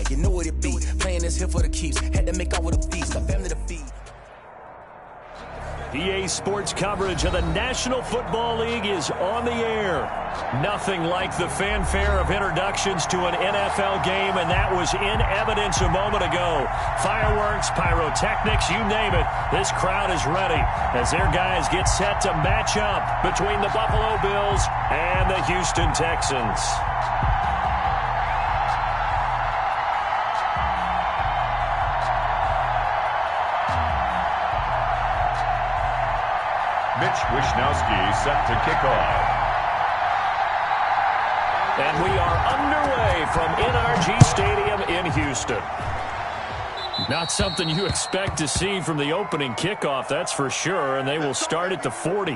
You know what it be. Playing this here for the keeps. Had to make out with a feast. A family to feed. EA Sports coverage of the National Football League is on the air. Nothing like the fanfare of introductions to an NFL game, and that was in evidence a moment ago. Fireworks, pyrotechnics, you name it. This crowd is ready as their guys get set to match up between the Buffalo Bills and the Houston Texans. Mitch Wishnowsky set to kick off. And we are underway from NRG Stadium in Houston. Not something you expect to see from the opening kickoff, that's for sure, and they will start at the 40.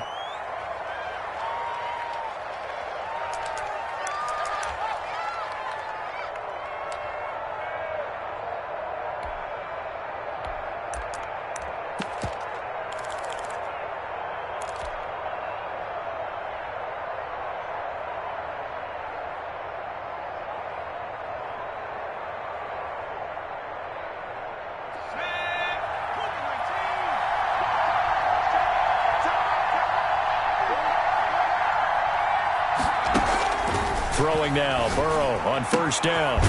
Throwing now, Burrow on first down.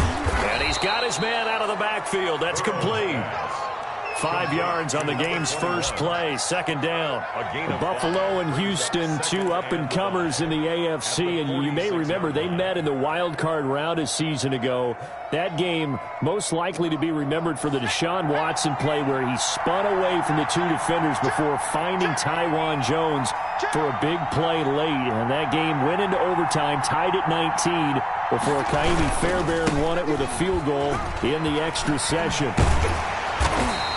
And he's got his man out of the backfield. That's complete. 5 yards on the game's first play. Second down. Buffalo and Houston, two up-and-comers in the AFC. And you may remember they met in the wild card round a season ago. That game most likely to be remembered for the Deshaun Watson play where he spun away from the two defenders before finding Tywan Jones for a big play late. And that game went into overtime, tied at 19, before Kaimi Fairbairn won it with a field goal in the extra session.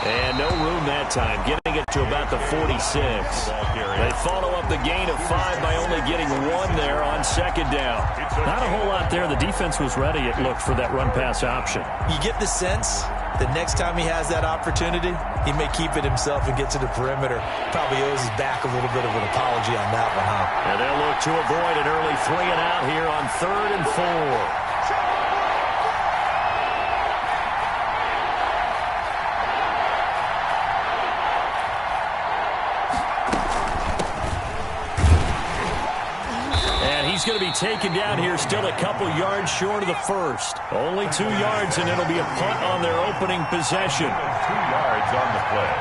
And no room that time, getting it to about the 46. They follow up the gain of 5 by only getting 1 there on second down. Not a whole lot there. The defense was ready, it looked, for that run-pass option. You get the sense that next time he has that opportunity, he may keep it himself and get to the perimeter. Probably owes his back a little bit of an apology on that one, huh? And they'll look to avoid an early 3 and out here on 3rd and 4. He's going to be taken down here, still a couple yards short of the first. Only 2 yards, and it'll be a punt on their opening possession. 2 yards on the play.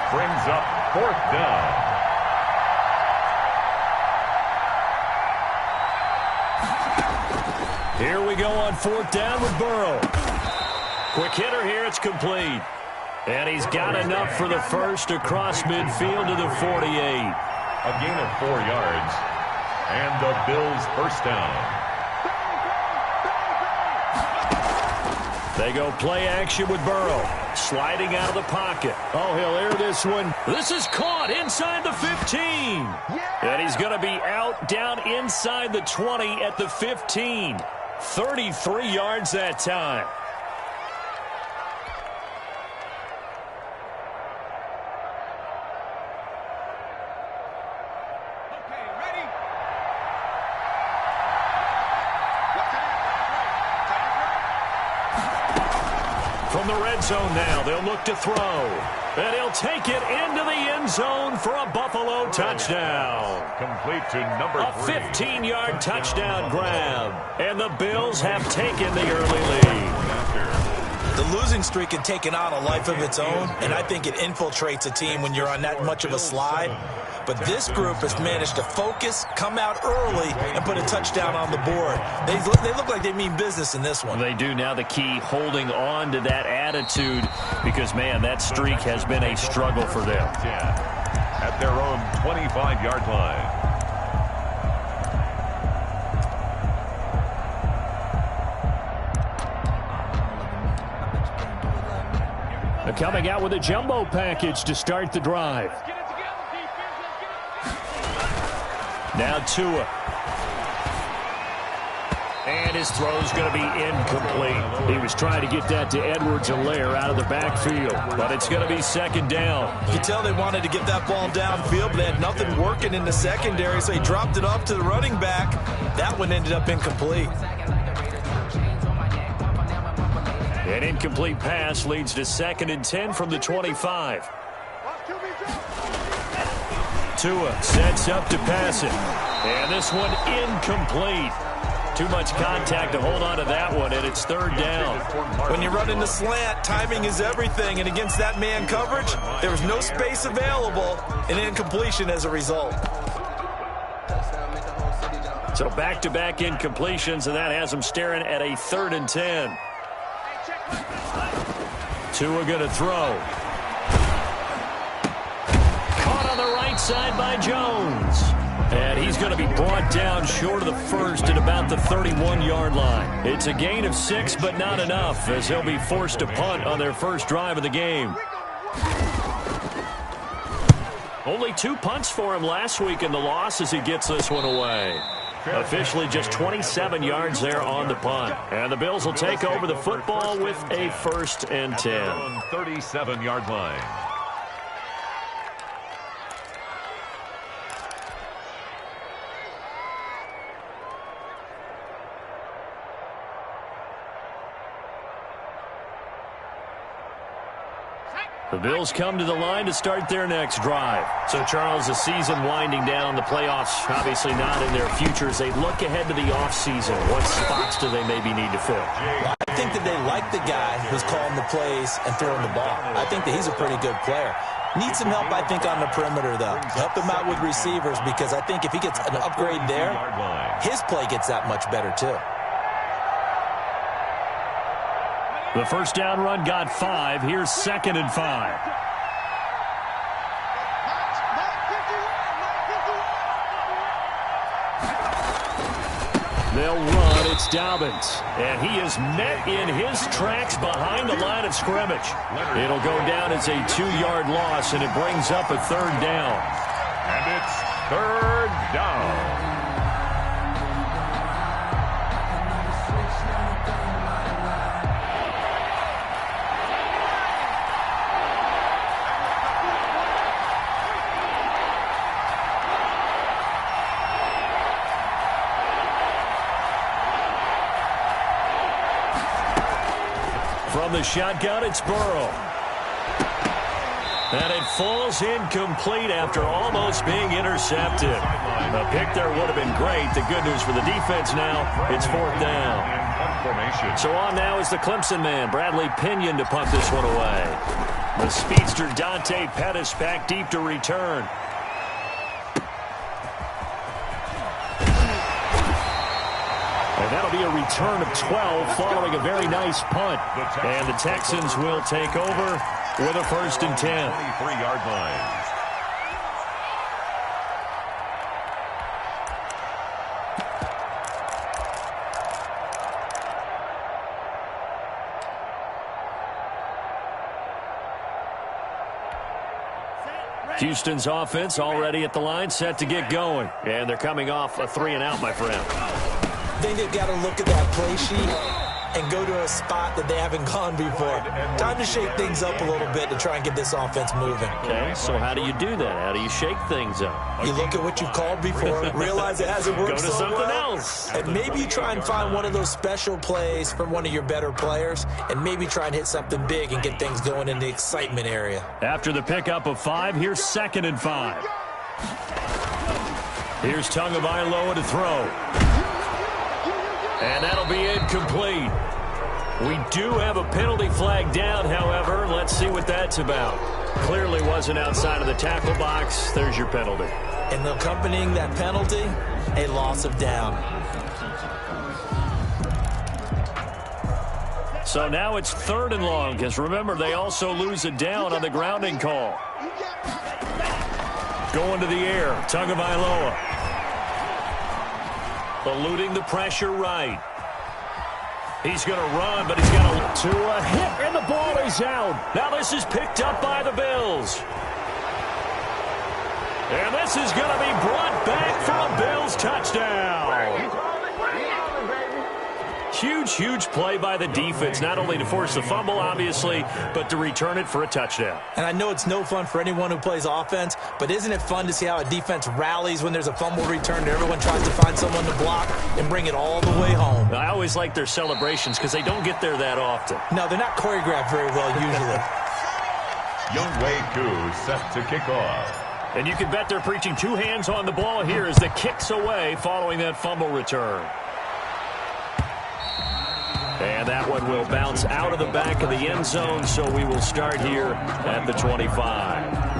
Brings up 4th down. Here we go on 4th down with Burrow. Quick hitter here, it's complete. And he's got enough for the first across midfield to the 48. A gain of 4 yards. And the Bills first down. They go play action with Burrow. Sliding out of the pocket. Oh, he'll air this one. This is caught inside the 15. And he's going to be out down inside the 20 at the 15. 33 yards that time. From the red zone now, they'll look to throw. And he'll take it into the end zone for a Buffalo touchdown. Complete to number 3. A 15-yard touchdown grab. And the Bills have taken the early lead. The losing streak had taken on a life of its own, and I think it infiltrates a team when you're on that much of a slide. But this group has managed to focus, come out early, and put a touchdown on the board. They look like they mean business in this one. They do. Now the key, holding on to that attitude, because, man, that streak has been a struggle for them. At their own 25-yard line. They're coming out with a jumbo package to start the drive. Now Tua. And his throw's going to be incomplete. He was trying to get that to Edwards-Helaire out of the backfield, but it's going to be second down. You can tell they wanted to get that ball downfield, but they had nothing working in the secondary, so he dropped it off to the running back. That one ended up incomplete. An incomplete pass leads to 2nd and 10 from the 25. Tua sets up to pass it. And this one incomplete. Too much contact to hold on to that one, and it's 3rd down. When you run in the slant, timing is everything, and against that man coverage, there was no space available, and incompletion as a result. So back-to-back incompletions, and that has them staring at a 3rd and 10. Tua going to throw. Caught on the right side by Jones. And he's going to be brought down short of the first at about the 31-yard line. It's a gain of 6, but not enough, as he'll be forced to punt on their first drive of the game. Only 2 punts for him last week in the loss as he gets this one away. Officially just 27 yards there on the punt. And the Bills will take over the football with a 1st and 10. On 37-yard line. The Bills come to the line to start their next drive. So, Charles, the season winding down, the playoffs obviously not in their futures. They look ahead to the offseason. What spots do they maybe need to fill? I think that they like the guy who's calling the plays and throwing the ball. I think that he's a pretty good player. Needs some help, I think, on the perimeter, though. Help him out with receivers, because I think if he gets an upgrade there, his play gets that much better, too. The first down run got 5. Here's 2nd and 5. They'll run. It's Dobbins. And he is met in his tracks behind the line of scrimmage. It'll go down as a 2-yard loss, and it brings up a 3rd down. And it's 3rd down. From the shotgun, it's Burrow. And it falls incomplete after almost being intercepted. A pick there would have been great. The good news for the defense now, it's 4th down. So on now is the Clemson man, Bradley Pinion, to punt this one away. The speedster Dante Pettis back deep to return. And that'll be a return of 12 following a very nice punt. And the Texans will take over with a 1st and 10. 23-yard line. Houston's offense already at the line, set to get going. And they're coming off a 3-and-out, my friend. I think they've got to look at that play sheet and go to a spot that they haven't gone before. Time to shake things up a little bit to try and get this offense moving. Okay, so how do you do that? How do you shake things up? You look at what you've called before, realize it hasn't worked Go to so something well, else. and maybe you try and find one of those special plays from one of your better players, and maybe try and hit something big and get things going in the excitement area. After the pickup of 5, here's 2nd and 5. Here's Tagovailoa to throw. And that'll be incomplete. We do have a penalty flag down, however. Let's see what that's about. Clearly wasn't outside of the tackle box. There's your penalty. And accompanying that penalty, a loss of down. So now it's 3rd and long, because remember, they also lose a down on the grounding call. Going to the air, Tagovailoa. Eluding the pressure right. He's going to run, but he's got to a hit, and the ball is out. Now this is picked up by the Bills. And this is going to be brought back for a Bills touchdown. Huge, huge play by the defense, not only to force the fumble, obviously, but to return it for a touchdown. And I know it's no fun for anyone who plays offense, but isn't it fun to see how a defense rallies when there's a fumble return and everyone tries to find someone to block and bring it all the way home? I always like their celebrations because they don't get there that often. No, they're not choreographed very well usually. Younghoe Koo set to kick off. And you can bet they're preaching two hands on the ball here as the kick's away following that fumble return. And that one will bounce out of the back of the end zone, so we will start here at the 25.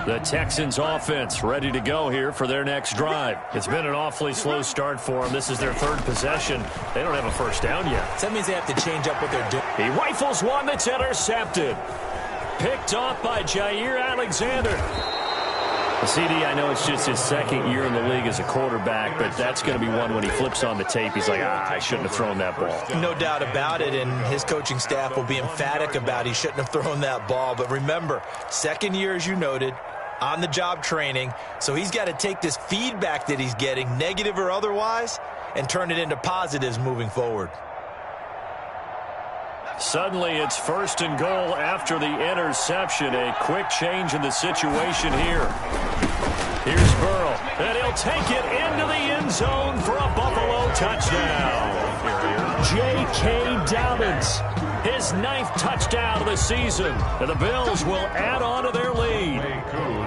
The Texans offense ready to go here for their next drive. It's been an awfully slow start for them. This is their third possession. They don't have a first down yet. So that means they have to change up what they're doing. He rifles one that's intercepted. Picked off by Jair Alexander. CD, I know it's just his second year in the league as a quarterback, but that's going to be one when he flips on the tape. He's like, I shouldn't have thrown that ball. No doubt about it, and his coaching staff will be emphatic about he shouldn't have thrown that ball. But remember, second year, as you noted, on-the-job training, so he's got to take this feedback that he's getting, negative or otherwise, and turn it into positives moving forward. Suddenly, it's first and goal after the interception. A quick change in the situation here. Here's Burrow, and he'll take it into the end zone for a Buffalo touchdown. J.K. Dobbins, his 9th touchdown of the season, and the Bills will add on to their lead.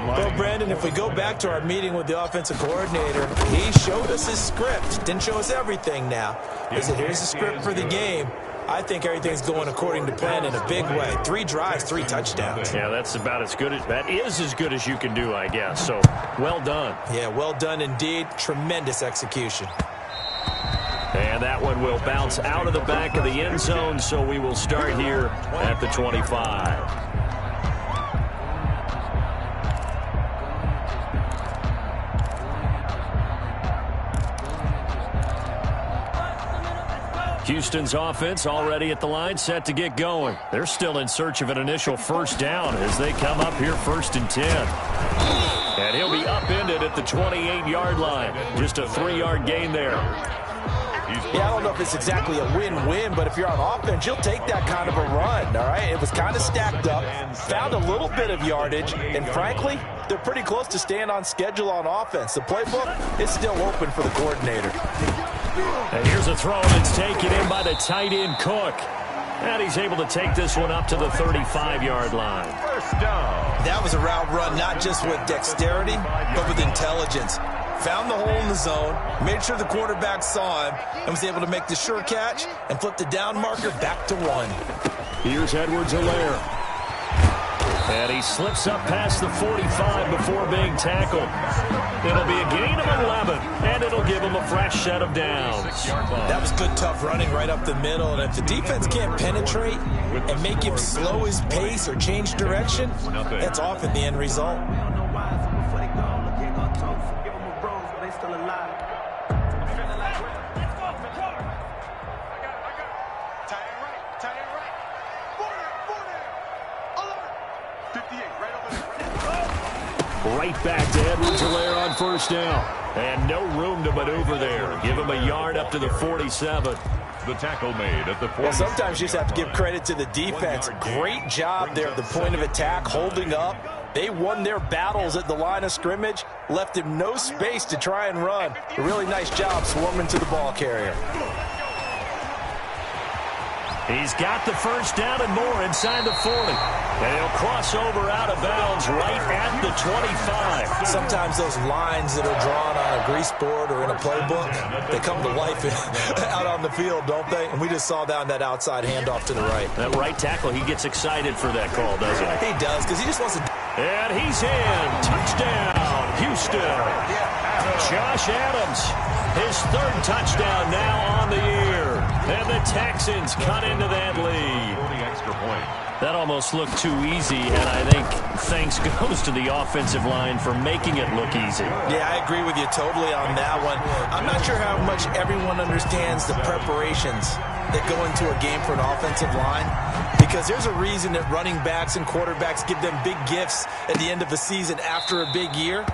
Well, Brandon, if we go back to our meeting with the offensive coordinator, he showed us his script. Didn't show us everything now. He said, here's the script for the game. I think everything's going according to plan in a big way. 3 drives, 3 touchdowns. Yeah, that's about as good as that is as good as you can do, I guess. So, well done. Yeah, well done indeed. Tremendous execution. And that one will bounce out of the back of the end zone, so we will start here at the 25. Houston's offense already at the line, set to get going. They're still in search of an initial first down as they come up here 1st and 10. And he'll be upended at the 28-yard line. Just a 3-yard gain there. Yeah, I don't know if it's exactly a win-win, but if you're on offense, you'll take that kind of a run, all right? It was kind of stacked up, found a little bit of yardage, and frankly, they're pretty close to staying on schedule on offense. The playbook is still open for the coordinator. And here's a throw that's taken in by the tight end Cook. And he's able to take this one up to the 35-yard line. First down. That was a route run not just with dexterity, but with intelligence. Found the hole in the zone, made sure the quarterback saw him, and was able to make the sure catch and flip the down marker back to 1. Here's Edwards-Helaire. And he slips up past the 45 before being tackled. It'll be a gain of 11, and it'll give him a fresh set of downs. That was good, tough running right up the middle, and if the defense can't penetrate and make him slow his pace or change direction, that's often the end result. Right back to Edwards-Helaire on first down. And no room to maneuver there. Give him a yard up to the 47. The tackle made at the 40. Well, sometimes you just have to give credit to the defense. Great job there at the point of attack, holding up. They won their battles at the line of scrimmage, left him no space to try and run. A really nice job swarming to the ball carrier. He's got the first down and more inside the 40. And he'll cross over out of bounds right at the 25. Sometimes those lines that are drawn on a grease board or in a playbook, they come to life out on the field, don't they? And we just saw down that outside handoff to the right. That right tackle, he gets excited for that call, doesn't he? He does, because he just wants to... And he's in. Touchdown, Houston. Josh Adams, his 3rd touchdown now on the year. And the Texans cut into that lead. extra point. That almost looked too easy, and I think thanks goes to the offensive line for making it look easy. Yeah, I agree with you totally on that one. I'm not sure how much everyone understands the preparations that go into a game for an offensive line, because there's a reason that running backs and quarterbacks give them big gifts at the end of the season after a big year.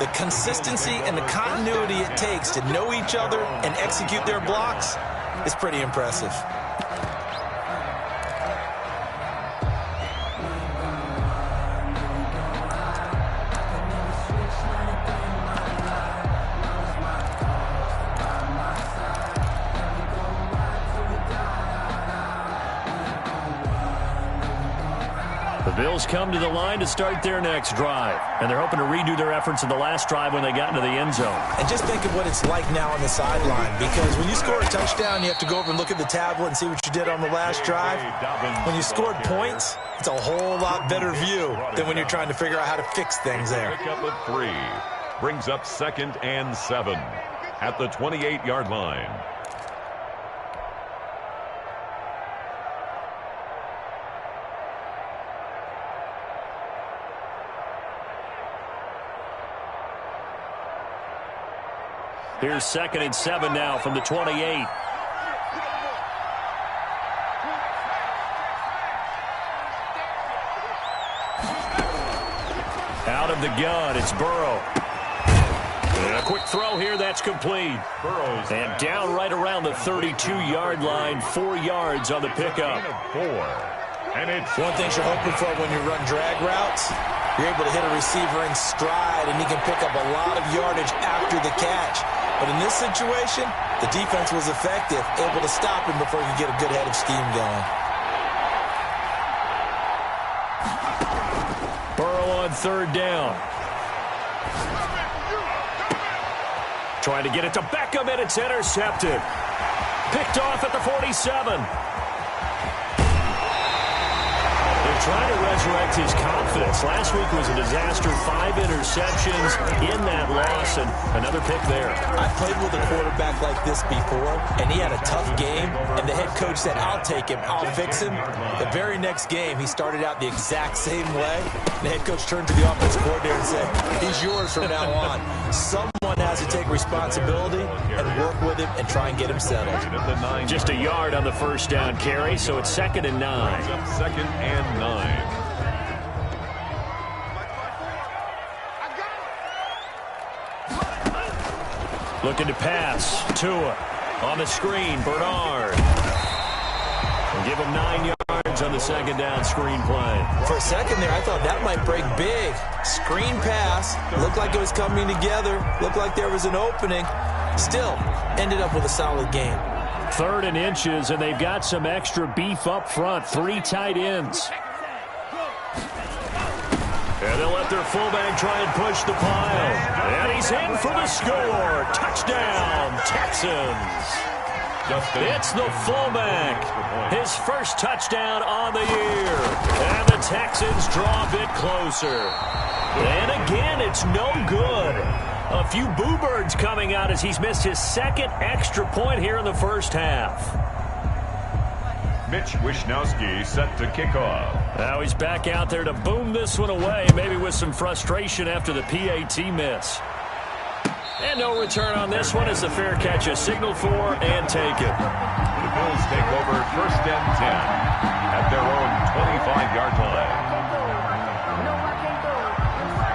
The consistency and the continuity it takes to know each other and execute their blocks is pretty impressive. The Bills come to the line to start their next drive, and they're hoping to redo their efforts in the last drive when they got into the end zone. And just think of what it's like now on the sideline, because when you score a touchdown, you have to go over and look at the tablet and see what you did on the last drive. When you scored points, it's a whole lot better view than when you're trying to figure out how to fix things there. Pick up of 3. Brings up 2nd and 7 at the 28-yard line. Here's 2nd and 7 now from the 28. Out of the gun, it's Burrow. And a quick throw here, that's complete. Burrows and down right around the 32-yard line, 4 yards on the pickup. 4. And it's one thing you're hoping for when you run drag routes. You're able to hit a receiver in stride, and he can pick up a lot of yardage after the catch. But in this situation, the defense was effective, able to stop him before he could get a good head of steam going. Burrow on 3rd down. Trying to get it to Beckham, and it's intercepted. Picked off at the 47. Trying to resurrect his confidence. Last week was a disaster. 5 interceptions in that loss, and another pick there. I played with a quarterback like this before, and he had a tough game, and the head coach said, I'll take him, I'll fix him. The very next game, he started out the exact same way. The head coach turned to the offensive coordinator and said, he's yours from now on. Someone has to take responsibility and work with him and try and get him settled. Just a yard on the 1st down carry, so it's 2nd and 9. 2nd and 9. Looking to pass. Tua on the screen. Bernard. And give him 9 yards on the 2nd down screen play. For a second there, I thought that might break big. Screen pass. Looked like it was coming together. Looked like there was an opening. Still, ended up with a solid game. 3rd and inches, and they've got some extra beef up front. 3 tight ends. And they'll let their fullback try and push the pile. And he's in for the score. Touchdown, Texans. It's the fullback. His first touchdown on the year. And the Texans draw a bit closer. And again, it's no good. A few boo birds coming out as he's missed his 2nd extra point here in the first half. Mitch Wishnowski set to kick off. Now he's back out there to boom this one away, maybe with some frustration after the PAT miss. And no return on this one as the fair catch is signaled for and taken. The Bills take over 1st and 10 at their own 25-yard line.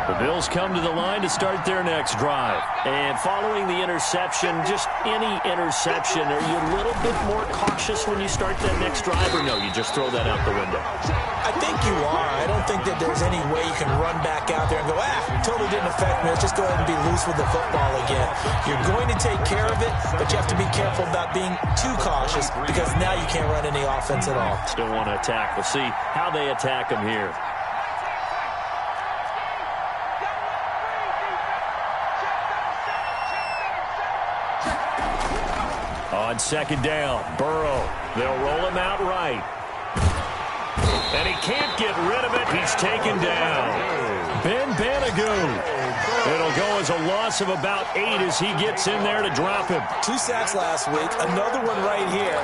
The Bills come to the line to start their next drive. And following the interception, just any interception, are you a little bit more cautious when you start that next drive, or no, you just throw that out the window? I think you are. I don't think that there's any way you can run back out there and go, totally didn't affect me. Let's just go ahead and be loose with the football again. You're going to take care of it, but you have to be careful about being too cautious because now you can't run any offense at all. Still want to attack. We'll see how they attack them here. On 2nd down, Burrow. They'll roll him out right. And he can't get rid of it. He's taken down. Ben Banagoo. It'll go as a loss of about 8 as he gets in there to drop him. 2 sacks last week, another one right here.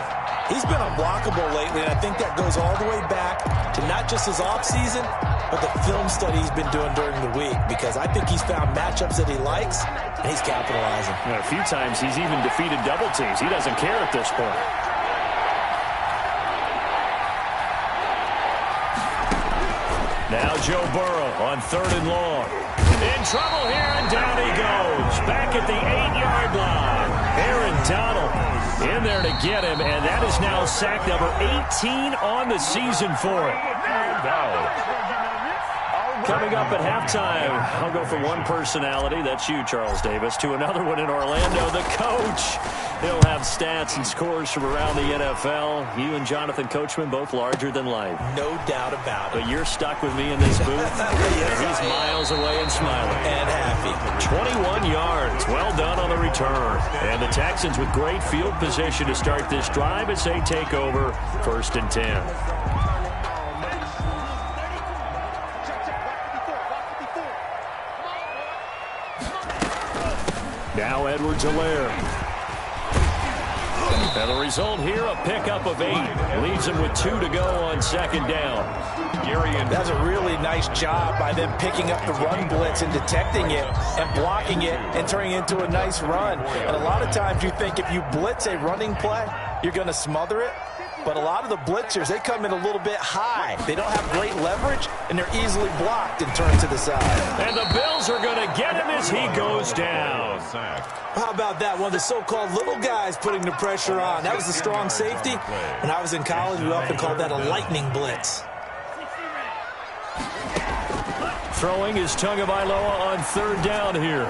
He's been unblockable lately, and I think that goes all the way back to not just his offseason, but the film study he's been doing during the week, because I think he's found matchups that he likes, and he's capitalizing. A few times he's even defeated double teams. He doesn't care at this point. Now Joe Burrow on 3rd and long. In trouble here, and down he goes. Back at the 8-yard line. Aaron Donald in there to get him, and that is now sack number 18 on the season for him. Coming up at halftime, I'll go from one personality, that's you, Charles Davis, to another one in Orlando, the coach. He'll have stats and scores from around the NFL. You and Jonathan Coachman, both larger than life. No doubt about it. But you're stuck with me in this booth. Yes, he's miles away and smiling. And happy. 21 yards. Well done on the return. And the Texans with great field position to start this drive as they take over 1st and 10. Now Edwards-Helaire. And the result here, a pickup of 8. Leaves him with 2 to go on 2nd down. That's a really nice job by them picking up the run blitz and detecting it and blocking it and turning it into a nice run. And a lot of times you think if you blitz a running play, you're going to smother it. But a lot of the blitzers, they come in a little bit high. They don't have great leverage, and they're easily blocked and turned to the side. And the Bills are going to get him as he goes down. How about that? One of the so-called little guys putting the pressure on. That was a strong safety. When I was in college, we often called that a lightning blitz. Throwing is Tagovailoa on 3rd down here.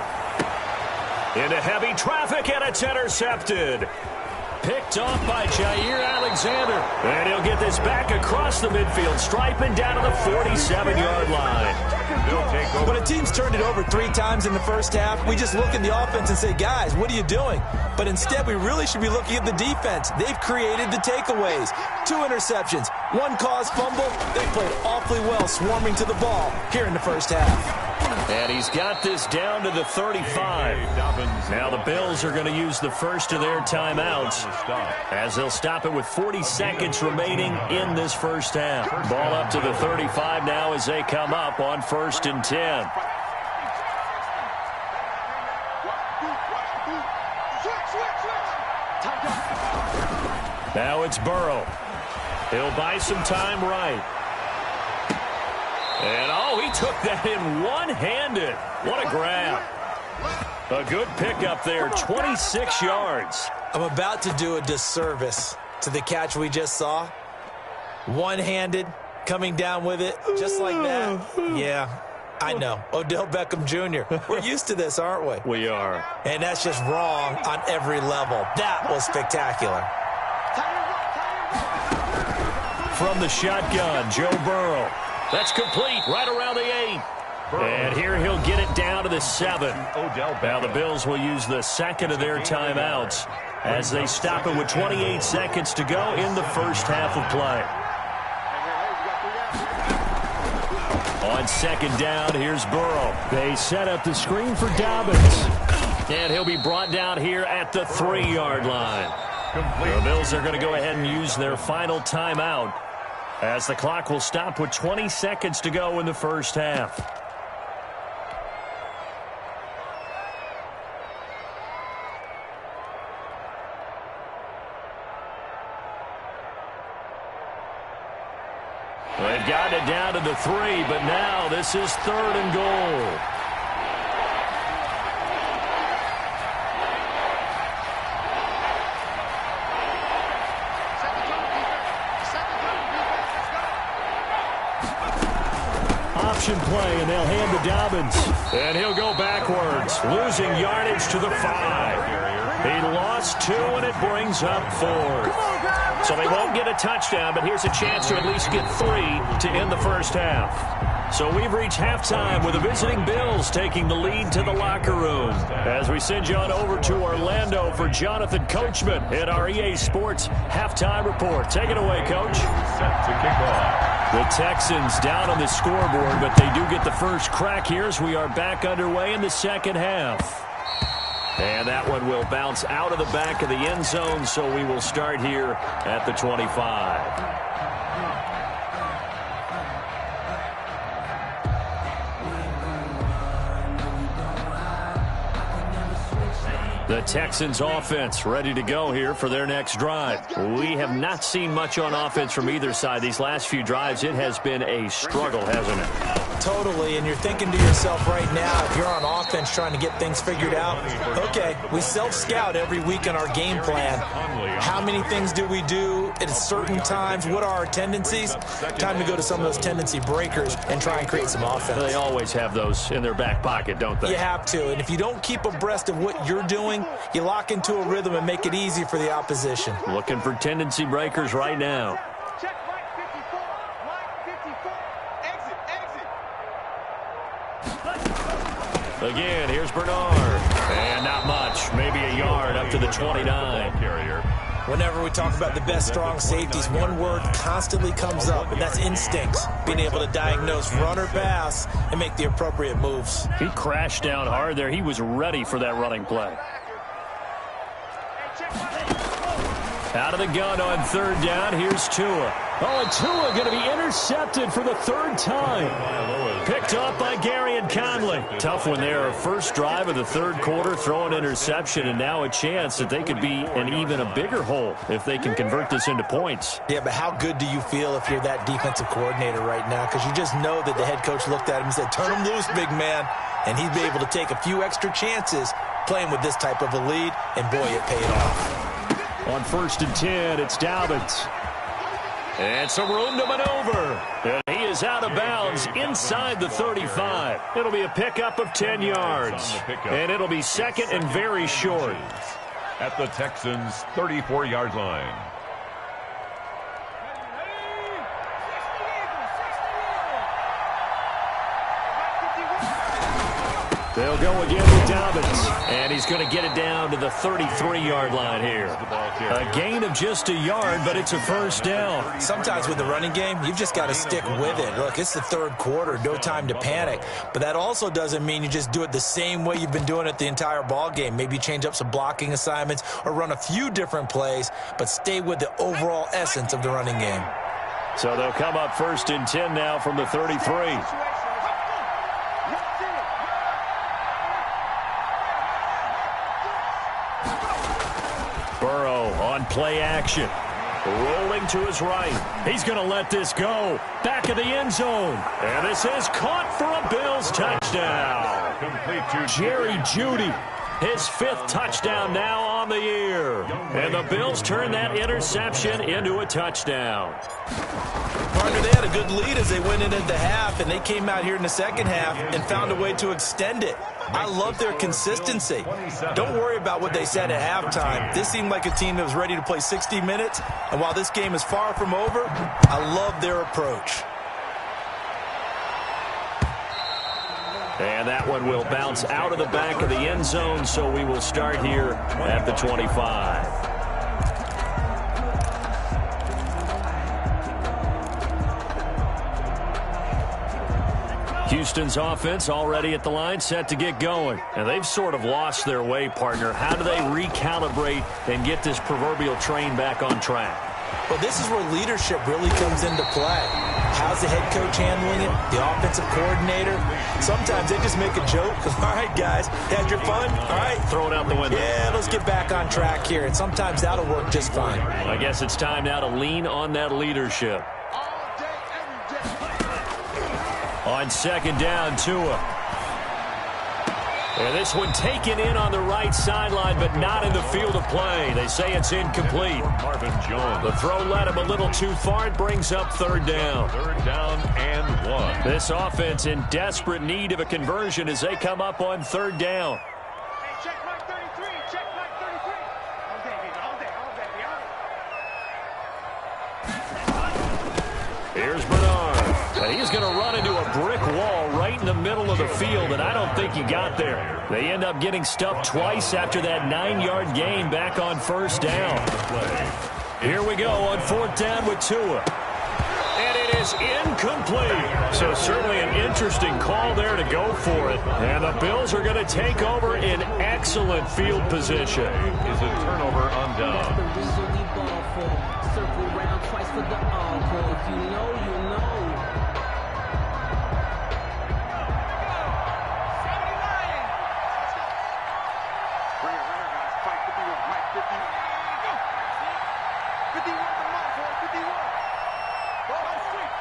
Into heavy traffic, and it's intercepted. Picked off by Jair Alexander. And he'll get this back across the midfield stripe and down to the 47-yard line. When a team's turned it over 3 times in the first half, we just look at the offense and say, guys, what are you doing? But instead, we really should be looking at the defense. They've created the takeaways. 2 interceptions, 1 caused fumble. They played awfully well swarming to the ball here in the first half. And he's got this down to the 35. Now the Bills are going to use the first of their timeouts as they'll stop it with 40 seconds remaining in this first half. Ball up to the 35 now as they come up on 1st and 10. Now it's Burrow. He'll buy some time right. And, oh, he took that in one-handed. What a grab. A good pickup there, 26 yards. I'm about to do a disservice to the catch we just saw. One-handed, coming down with it, just like that. Yeah, I know. Odell Beckham Jr. We're used to this, aren't we? We are. And that's just wrong on every level. That was spectacular. From the shotgun, Joe Burrow. That's complete right around the 8. And here he'll get it down to the 7. Now the Bills will use the second of their timeouts as they stop it with 28 seconds to go in the first half of play. On 2nd down, here's Burrow. They set up the screen for Dobbins. And he'll be brought down here at the 3-yard line. The Bills are going to go ahead and use their final timeout as the clock will stop with 20 seconds to go in the first half. They've got it down to the 3, but now this is 3rd and goal. Option play, and they'll hand to Dobbins. And he'll go backwards, losing yardage to the 5. He lost 2, and it brings up 4. So they won't get a touchdown, but here's a chance to at least get 3 to end the first half. So we've reached halftime with the visiting Bills taking the lead to the locker room. As we send you on over to Orlando for Jonathan Coachman in our EA Sports halftime report. Take it away, Coach. Set to kick off. The Texans down on the scoreboard, but they do get the first crack here as we are back underway in the second half. And that one will bounce out of the back of the end zone, so we will start here at the 25. The Texans offense ready to go here for their next drive. We have not seen much on offense from either side. These last few drives, it has been a struggle, hasn't it? Totally, and you're thinking to yourself right now, if you're on offense trying to get things figured out, okay, we self-scout every week in our game plan. How many things do we do at certain times? What are our tendencies? Time to go to some of those tendency breakers and try and create some offense. They always have those in their back pocket, don't they? You have to, and if you don't keep abreast of what you're doing, you lock into a rhythm and make it easy for the opposition. Looking for tendency breakers right now. Check right 54, line 54, exit. Again, here's Bernard. And not much, maybe a yard up to the 29. Carrier. Whenever we talk about the best strong safeties, one word constantly comes up, and that's instincts. Being able to diagnose run or pass and make the appropriate moves. He crashed down hard there. He was ready for that running play. Out of the gun on third down. Here's Tua. Oh, and Tua going to be intercepted for the third time. Picked up by Gary and Conley. Tough one there. First drive of the third quarter, throw an interception, and now a chance that they could be in even a bigger hole if they can convert this into points. Yeah, but how good do you feel if you're that defensive coordinator right now? Because you just know that the head coach looked at him and said, turn him loose, big man. And he'd be able to take a few extra chances playing with this type of a lead, and boy, it paid off. On 1st and 10, it's Dobbins. And some room to maneuver. And he is out of bounds inside the 35. It'll be a pickup of 10 yards. And it'll be second and very short. At the Texans' 34-yard line. They'll go again with Dobbins. And he's going to get it down to the 33-yard line here. A gain of just a yard, but it's a first down. Sometimes with the running game, you've just got to stick with it. Look, it's the third quarter, no time to panic. But that also doesn't mean you just do it the same way you've been doing it the entire ball game. Maybe change up some blocking assignments or run a few different plays, but stay with the overall essence of the running game. So they'll come up 1st and 10 now from the 33. Burrow on play action. Rolling to his right. He's going to let this go. Back of the end zone. And this is caught for a Bills touchdown. Complete to Jerry Jeudy. His 5th touchdown now on the year. And the Bills turn that interception into a touchdown. Partner, they had a good lead as they went into the half, and they came out here in the second half and found a way to extend it. I love their consistency. Don't worry about what they said at halftime. This seemed like a team that was ready to play 60 minutes, and while this game is far from over, I love their approach. And that one will bounce out of the back of the end zone, so we will start here at the 25. Houston's offense already at the line, set to get going. And they've sort of lost their way, partner. How do they recalibrate and get this proverbial train back on track? Well, this is where leadership really comes into play. How's the head coach handling it? The offensive coordinator? Sometimes they just make a joke. All right, guys, had your fun? All right. Throw it out the window. Yeah, let's get back on track here. And sometimes that'll work just fine. I guess it's time now to lean on that leadership. On 2nd down, Tua. And this one taken in on the right sideline, but not in the field of play. They say it's incomplete. Marvin Jones. The throw led him a little too far. It brings up 3rd down. 3rd down and 1. This offense in desperate need of a conversion as they come up on 3rd down. Hey, check mark 33. Check mark 33. Here's Bernard. And he's going to run into a brick wall right in the middle of the field, and I don't think he got there. They end up getting stuffed twice after that 9-yard gain back on first down. Here we go on fourth down with Tua. And it is incomplete. So certainly an interesting call there to go for it. And the Bills are going to take over in excellent field position. Is a turnover on down. Circle round twice for the encore. If you know, you know. Bring it right here, guys. Fight 51. Mike 50. 51 the mark, boy. 51. Go on street.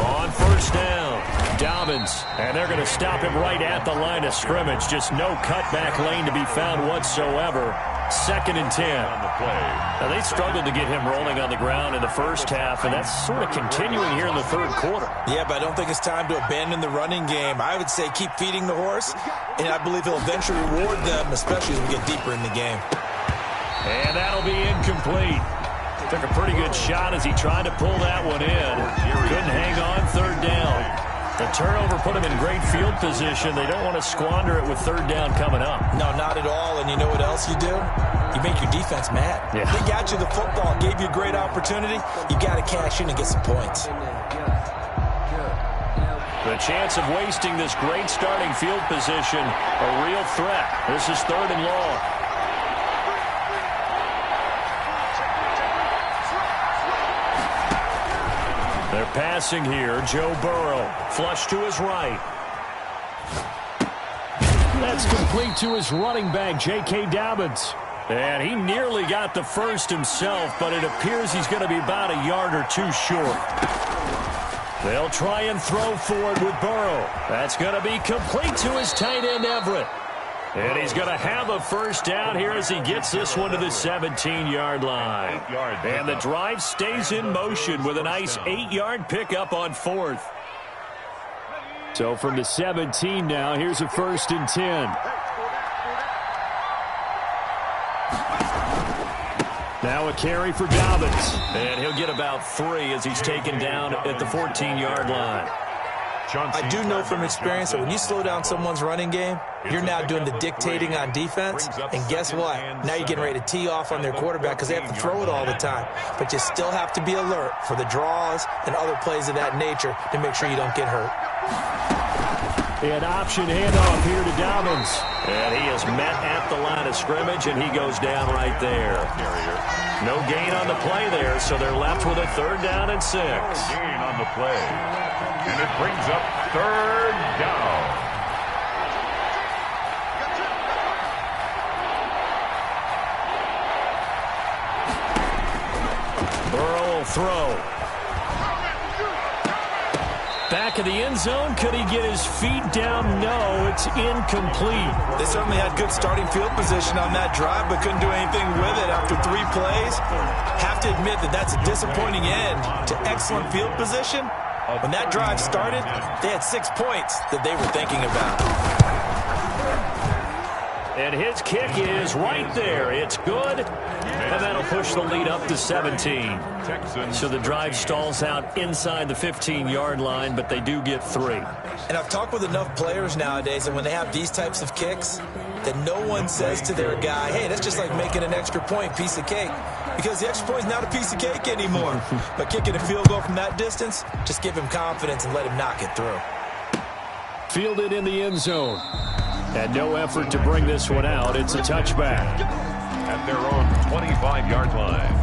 On first down, Dobbins. And they're going to stop him right at the line of scrimmage. Just no cutback lane to be found whatsoever. 2nd and 10. On the play. Now, they struggled to get him rolling on the ground in the first half, and that's sort of continuing here in the third quarter. Yeah, but I don't think it's time to abandon the running game. I would say keep feeding the horse, and I believe he'll eventually reward them, especially as we get deeper in the game. And that'll be incomplete. Took a pretty good shot as he tried to pull that one in. Couldn't hang on third down. The turnover put him in great field position. They don't want to squander it with third down coming up. No, not at all. And you know what else you do? You make your defense mad. Yeah. They got you the football, gave you a great opportunity. You got to cash in and get some points. The chance of wasting this great starting field position, a real threat. This is 3rd and long. They're passing here. Joe Burrow. Flush to his right. That's complete to his running back, J.K. Dobbins. And he nearly got the first himself, but it appears he's going to be about a yard or two short. They'll try and throw for it with Burrow. That's going to be complete to his tight end, Everett. And he's going to have a first down here as he gets this one to the 17-yard line. And the drive stays in motion with a nice 8-yard pickup on 4th. So from the 17 now, here's a 1st and 10. Now a carry for Dobbins. And he'll get about 3 as he's taken down at the 14-yard line. I do know from experience that when you slow down someone's running game, you're now doing the dictating on defense. And guess what? Now you're getting ready to tee off on their quarterback because they have to throw it all the time. But you still have to be alert for the draws and other plays of that nature to make sure you don't get hurt. An option handoff here to Dobbins. And he is met at the line of scrimmage, and he goes down right there. No gain on the play there, so they're left with a 3rd down and 6. Gain on the play. And it brings up 3rd down. Burrow will throw. Back of the end zone. Could he get his feet down? No, it's incomplete. They certainly had good starting field position on that drive, but couldn't do anything with it after 3 plays. Have to admit that that's a disappointing end to excellent field position. When that drive started, they had 6 points that they were thinking about. And his kick is right there. It's good. And that'll push the lead up to 17. So the drive stalls out inside the 15-yard line, but they do get 3. And I've talked with enough players nowadays, and when they have these types of kicks, that no one says to their guy, hey, that's just like making an extra point, piece of cake. Because the extra point is not a piece of cake anymore. But kicking a field goal from that distance, just give him confidence and let him knock it through. Fielded in the end zone. And no effort to bring this one out. It's a touchback. At their own 25-yard line.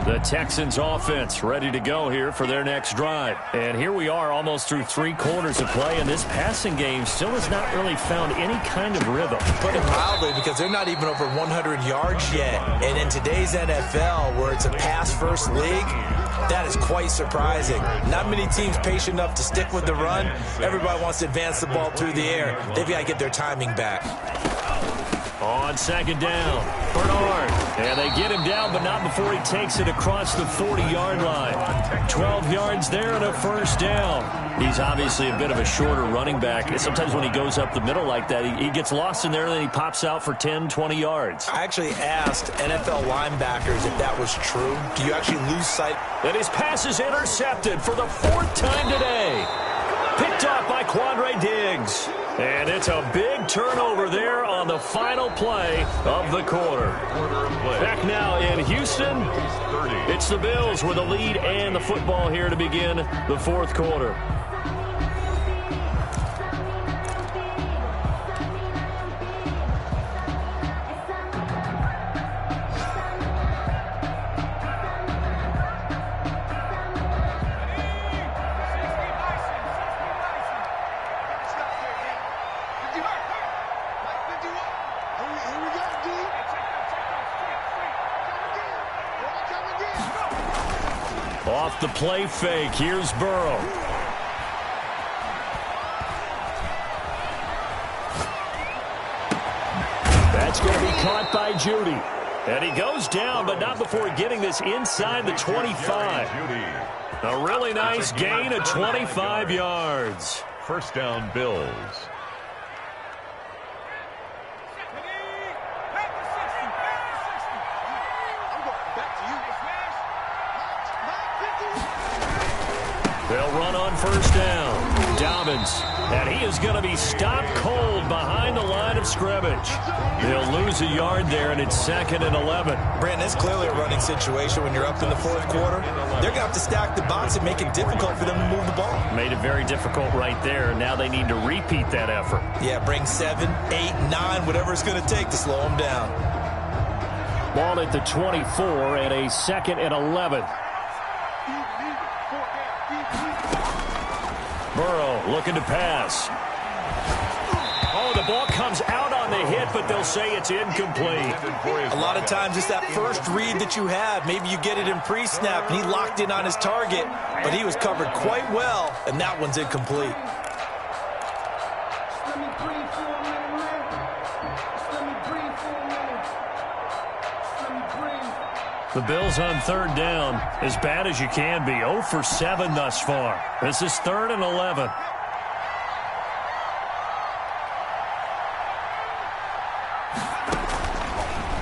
The Texans offense ready to go here for their next drive. And here we are almost through 3 quarters of play, and this passing game still has not really found any kind of rhythm. Put it mildly, because they're not even over 100 yards yet. And in today's NFL, where it's a pass-first league, that is quite surprising. Not many teams patient enough to stick with the run. Everybody wants to advance the ball through the air. They've got to get their timing back. On second down, Bernard. And they get him down, but not before he takes it across the 40-yard line. 12 yards there and a first down. He's obviously a bit of a shorter running back. Sometimes when he goes up the middle like that, he gets lost in there, and then he pops out for 10, 20 yards. I actually asked NFL linebackers if that was true. Do you actually lose sight? And his pass is intercepted for the 4th time today. Picked off by Quandre Diggs. And it's a big turnover there on the final play of the quarter. Back now in Houston, it's the Bills with the lead and the football here to begin the 4th quarter. Off the play fake, here's Burrow. That's going to be caught by Judy. And he goes down, but not before getting this inside the 25. A really nice gain of 25 yards. First down, Bills. They'll run on first down. Dobbins. And he is going to be stopped cold behind the line of scrimmage. They'll lose a yard there, and it's 2nd and 11. Brandon, it's clearly a running situation when you're up in the 4th quarter. They're going to have to stack the box and make it difficult for them to move the ball. Made it very difficult right there. Now they need to repeat that effort. Yeah, bring 7, 8, 9, whatever it's going to take to slow them down. Ball at the 24 and a 2nd and 11. Burrow looking to pass. Oh, the ball comes out on the hit, but they'll say it's incomplete. A lot of times it's that first read that you have. Maybe you get it in pre-snap, and he locked in on his target, but he was covered quite well, and that one's incomplete. The Bills on 3rd down, as bad as you can be. 0 for 7 thus far. This is 3rd and 11.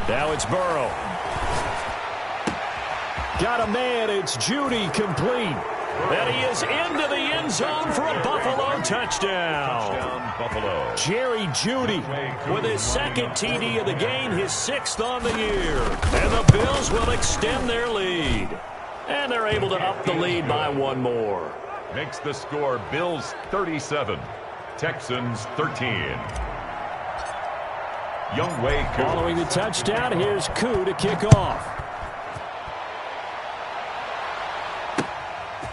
Now it's Burrow. Got a man. It's Judy, complete. And he is into the end zone for a Buffalo touchdown. Buffalo. Jerry Judy with his 2nd TD of the game, his 6th on the year. And the Bills will extend their lead. And they're able to up the lead by 1 more. Makes the score Bills 37, Texans 13. Younghoe Koo. Following the touchdown, here's Koo to kick off.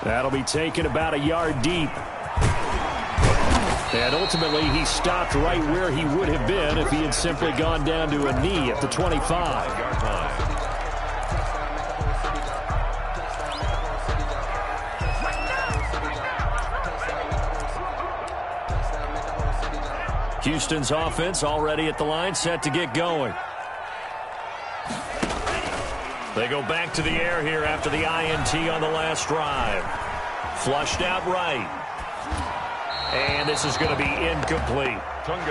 That'll be taken about a yard deep. And ultimately, he stopped right where he would have been if he had simply gone down to a knee at the 25. Houston's offense already at the line, set to get going. They go back to the air here after the INT on the last drive. Flushed out right. And this is going to be incomplete.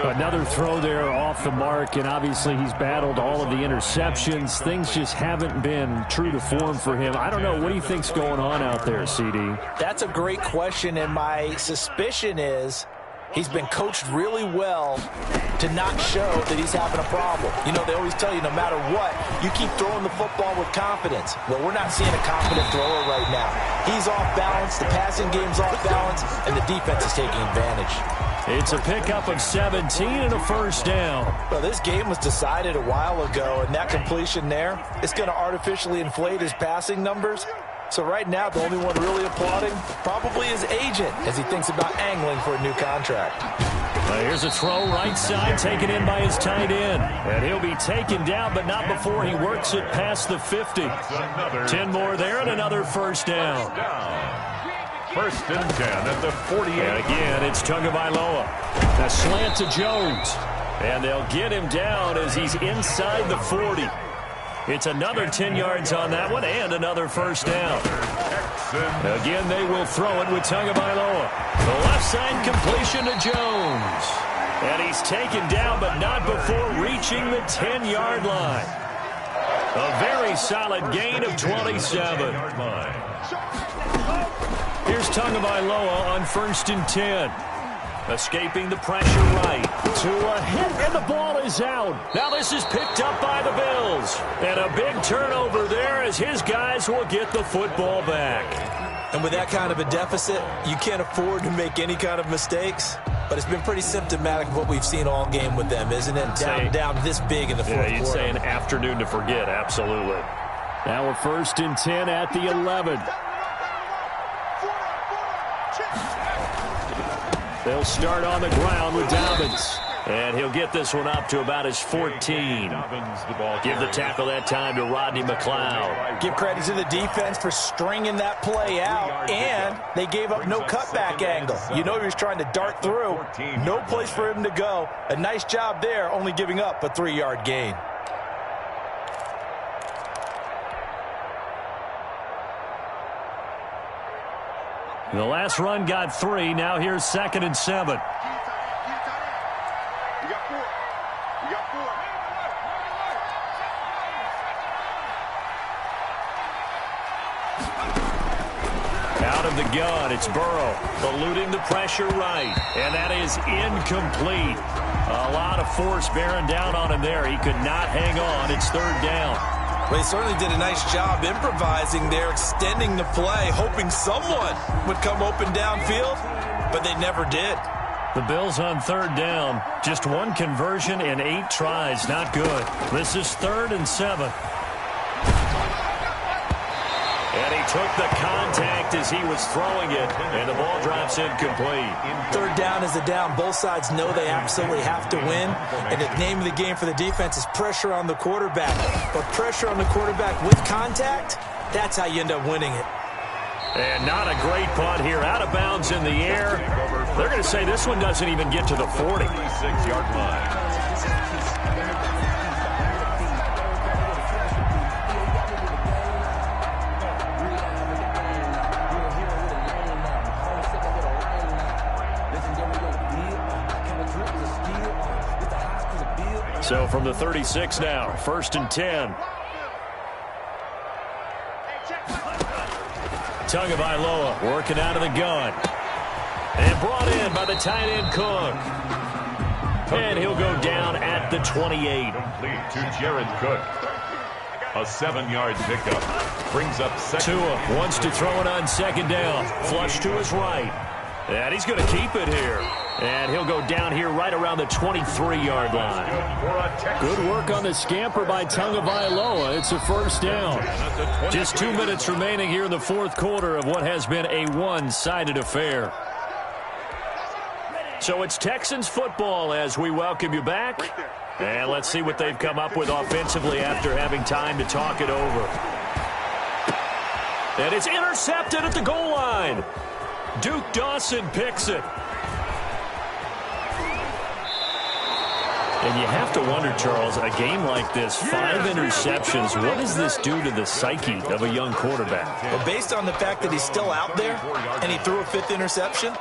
Another throw there off the mark, and obviously he's battled all of the interceptions. Things just haven't been true to form for him. I don't know. What do you think's going on out there, CD? That's a great question, and my suspicion is he's been coached really well to not show that he's having a problem. You know, they always tell you no matter what, you keep throwing the football with confidence. Well, we're not seeing a confident thrower right now. He's off balance, the passing game's off balance, and the defense is taking advantage. It's a pickup of 17 and a first down. Well, this game was decided a while ago, and that completion there is going to artificially inflate his passing numbers. So right now, the only one really applauding probably his agent as he thinks about angling for a new contract. Here's a throw right side taken in by his tight end. And he'll be taken down, but not before he works it past the 50. 10 more there and another first down. First and 10 at the 48. And again, it's Tagovailoa. A slant to Jones. And they'll get him down as he's inside the 40. It's another 10 yards on that one and another first down. Again, they will throw it with Tagovailoa. The left side completion to Jones. And he's taken down, but not before reaching the 10-yard line. A very solid gain of 27. Here's Tagovailoa on 1st and 10. Escaping the pressure right. To a hit, and the ball is out. Now this is picked up by the Bills. And a big turnover there as his guys will get the football back. And with that kind of a deficit, you can't afford to make any kind of mistakes. But it's been pretty symptomatic of what we've seen all game with them, isn't it? Down this big in the fourth quarter. Yeah, you'd say an afternoon to forget, absolutely. Now we're 1st and 10 at the 11. They'll start on the ground with Dobbins. And he'll get this one up to about his 14. Give the tackle that time to Rodney McLeod. Give credit to the defense for stringing that play out. And they gave up no cutback angle. You know he was trying to dart through. No place for him to go. A nice job there, only giving up a 3-yard gain. The last run got 3. Now here's 2nd and 7. Out of the gun, it's Burrow. Eluding the pressure right. And that is incomplete. A lot of force bearing down on him there. He could not hang on. It's 3rd down. Well, he certainly did a nice job improvising there, extending the play, hoping someone would come open downfield, but they never did. The Bills on 3rd down. Just one conversion in 8 tries. Not good. This is 3rd and 7. And he took the contact as he was throwing it, and the ball drops incomplete. 3rd down is a down. Both sides know they absolutely have to win, and the name of the game for the defense is pressure on the quarterback. But pressure on the quarterback with contact, that's how you end up winning it. And not a great punt here. Out of bounds in the air. They're going to say this one doesn't even get to the 40. 36-yard line. So from the 36 now, 1st and 10. Tagovailoa working out of the gun. And brought in by the tight end Cook. And he'll go down at the 28. Complete to Jared Cook. A 7-yard pickup. Brings up 2nd. Tua wants to throw it on 2nd down. Flush to his right. And he's going to keep it here. And he'll go down here right around the 23-yard line. Good work on the scamper by Tagovailoa. It's a 1st down. Just 2 minutes remaining here in the 4th quarter of what has been a one-sided affair. So it's Texans football as we welcome you back. And let's see what they've come up with offensively after having time to talk it over. And it's intercepted at the goal line. Duke Dawson picks it. And you have to wonder, Charles, a game like this, 5 interceptions, what does this do to the psyche of a young quarterback? Well, based on the fact that he's still out there and he threw a 5th interception,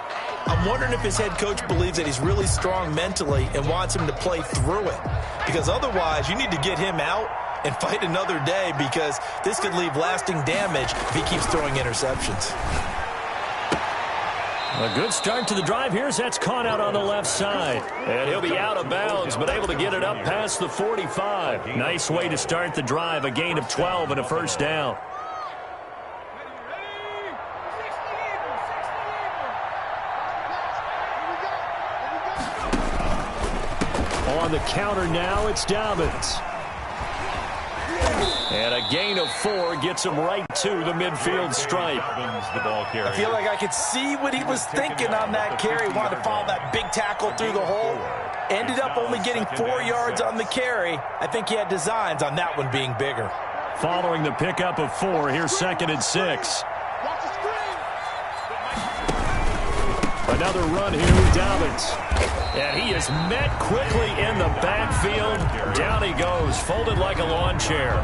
I'm wondering if his head coach believes that he's really strong mentally and wants him to play through it. Because otherwise, you need to get him out and fight another day, because this could leave lasting damage if he keeps throwing interceptions. A good start to the drive. Here's that's caught out on the left side. And he'll be out of bounds, but able to get it up past the 45. Nice way to start the drive. A gain of 12 and a 1st down. On the counter now, it's Dobbins. And a gain of 4 gets him right to the midfield stripe. I feel like I could see what he was thinking on that carry. Wanted to follow that big tackle through the hole. Ended up only getting 4 yards on the carry. I think he had designs on that one being bigger. Following the pickup of 4, here's 2nd and 6. Another run here with Dobbins. And he is met quickly in the backfield. Down he goes, folded like a lawn chair.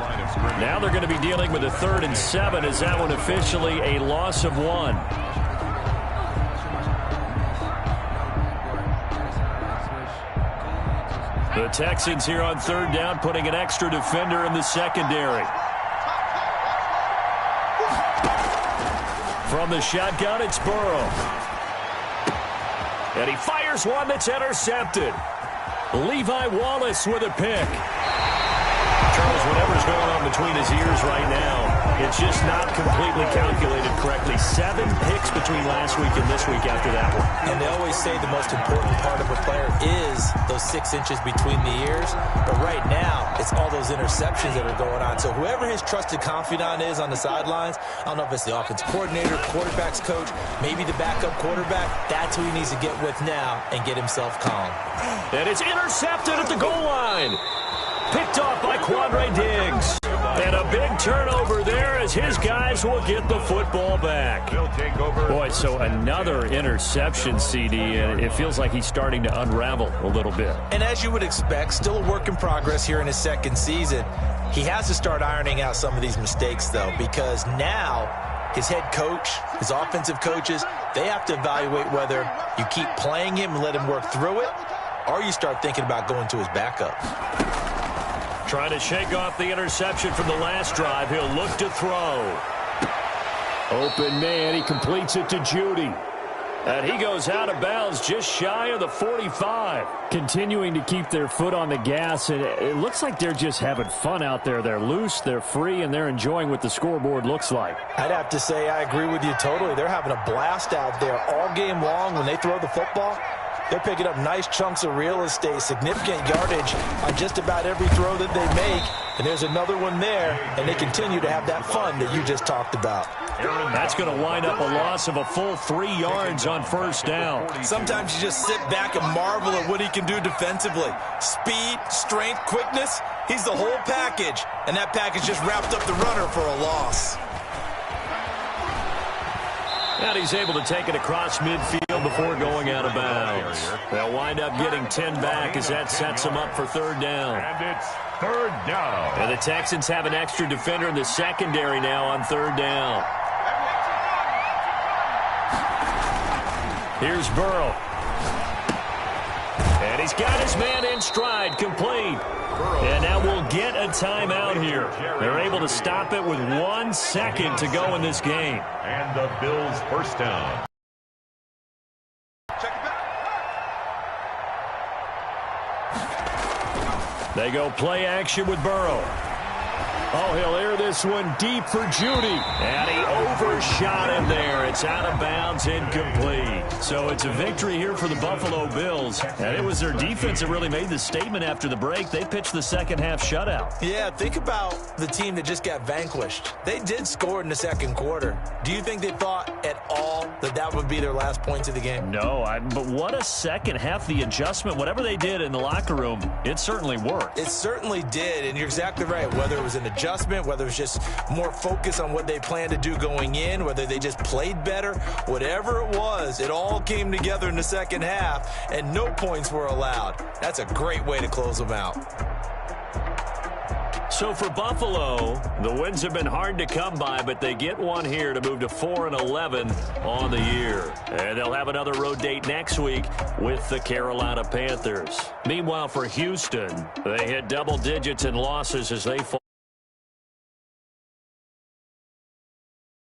Now they're going to be dealing with a 3rd and 7. Is that one officially a loss of 1? The Texans here on 3rd down, putting an extra defender in the secondary. From the shotgun, it's Burrow. And he fires one that's intercepted. Levi Wallace with a pick. Charles, whatever's going on between his ears right now, it's just not completely calculated correctly. 7 picks between last week and this week after that one. And they always say the most important part of a player is those 6 inches between the ears. But right now, it's all those interceptions that are going on. So whoever his trusted confidant is on the sidelines, I don't know if it's the offense coordinator, quarterback's coach, maybe the backup quarterback, that's who he needs to get with now and get himself calm. And it's intercepted at the goal line. Picked off by Quandre Diggs. And a big turnover there as his guys will get the football back. Boy, so another interception, CD, and it feels like he's starting to unravel a little bit. And as you would expect, still a work in progress here in his 2nd season. He has to start ironing out some of these mistakes, though, because now his head coach, his offensive coaches, they have to evaluate whether you keep playing him and let him work through it, or you start thinking about going to his backup. Trying to shake off the interception from the last drive. He'll look to throw. Open man. He completes it to Judy. And he goes out of bounds just shy of the 45. Continuing to keep their foot on the gas. And it looks like they're just having fun out there. They're loose, they're free, and they're enjoying what the scoreboard looks like. I'd have to say I agree with you totally. They're having a blast out there all game long when they throw the football. They're picking up nice chunks of real estate, significant yardage on just about every throw that they make. And there's another one there, and they continue to have that fun that you just talked about. That's going to wind up a loss of a full 3 yards on 1st down. Sometimes you just sit back and marvel at what he can do defensively. Speed, strength, quickness, he's the whole package. And that package just wrapped up the runner for a loss. And he's able to take it across midfield before going out of bounds. They'll wind up getting 10 back as that sets them up for 3rd down. And it's 3rd down. And the Texans have an extra defender in the secondary now on 3rd down. Here's Burrow. And he's got his man in stride, complete. And now we'll get a timeout here. They're able to stop it with 1 second to go in this game. And the Bills 1st down. They go play action with Burrow. Oh, he'll air this one deep for Judy. And he overshot him there. It's out of bounds, incomplete. So it's a victory here for the Buffalo Bills. And it was their defense that really made the statement after the break. They pitched the second-half shutout. Yeah, think about the team that just got vanquished. They did score in the 2nd quarter. Do you think they thought at all that that would be their last points of the game? No, but what a second half. The adjustment, whatever they did in the locker room, it certainly worked. It certainly did, and you're exactly right. Whether it was an adjustment, whether it was just more focus on what they planned to do going in, whether they just played better, whatever it was, it all came together in the 2nd half, and no points were allowed. That's a great way to close them out. So for Buffalo, the wins have been hard to come by, but they get one here to move to 4-11 on the year. And they'll have another road date next week with the Carolina Panthers. Meanwhile, for Houston, they hit double digits in losses as they fall.